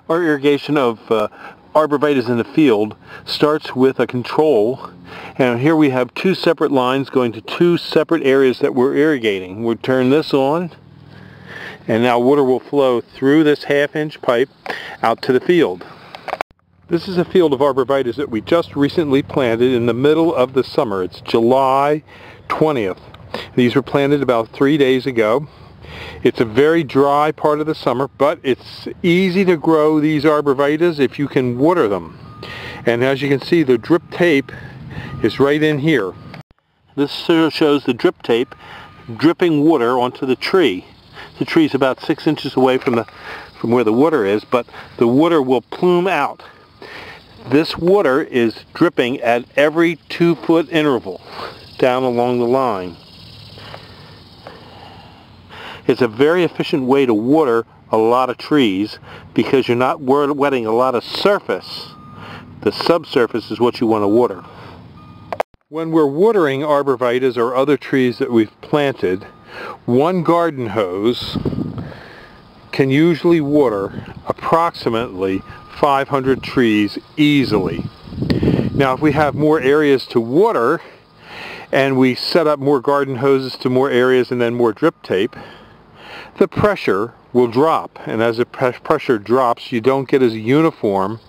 Our irrigation of arborvitaes in the field starts with a control, and here we have two separate lines going to two separate areas that we're irrigating. We'll turn this on, and now water will flow through this half-inch pipe out to the field. This is a field of arborvitaes that we just recently planted in the middle of the summer. It's July 20th. These were planted about 3 days ago. It's a very dry part of the summer, but it's easy to grow these arborvitaes if you can water them. And as you can see, the drip tape is right in here. This shows the drip tape dripping water onto the tree. The tree is about 6 inches away from where the water is, but the water will plume out. This water is dripping at every 2-foot interval down along the line. It's a very efficient way to water a lot of trees because you're not wetting a lot of surface. The subsurface is what you want to water. When we're watering arborvitaes or other trees that we've planted, one garden hose can usually water approximately 500 trees easily. Now if we have more areas to water and we set up more garden hoses to more areas and then more drip tape, the pressure will drop, and as the pressure drops you don't get as uniform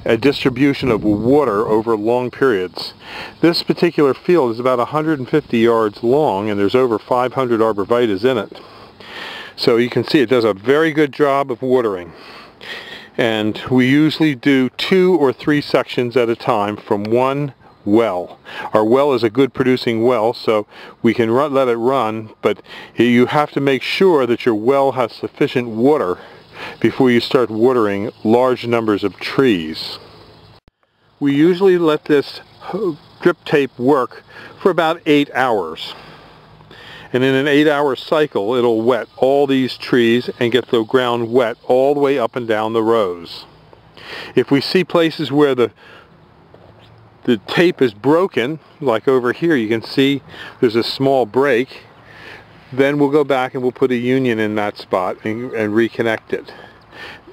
a distribution of water over long periods. This particular field is about 150 yards long and there's over 500 arborvitaes in it. So you can see it does a very good job of watering. And we usually do 2 or 3 sections at a time from one well. Our well is a good producing well, so we can let it run, but you have to make sure that your well has sufficient water before you start watering large numbers of trees. We usually let this drip tape work for about 8 hours. And in an 8-hour cycle it'll wet all these trees and get the ground wet all the way up and down the rows. If we see places where the tape is broken, like over here you can see there's a small break, then we'll go back and we'll put a union in that spot and reconnect it.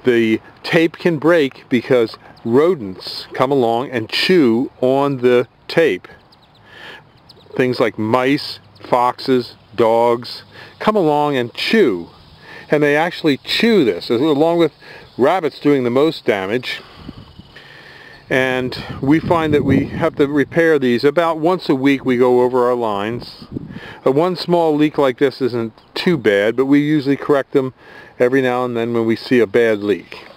The tape can break because rodents come along and chew on the tape. Things like mice, foxes, dogs come along and chew, and they actually chew this along with rabbits doing the most damage. And we find that we have to repair these about once a week. We go over our lines. One small leak like this isn't too bad, but we usually correct them every now and then when we see a bad leak.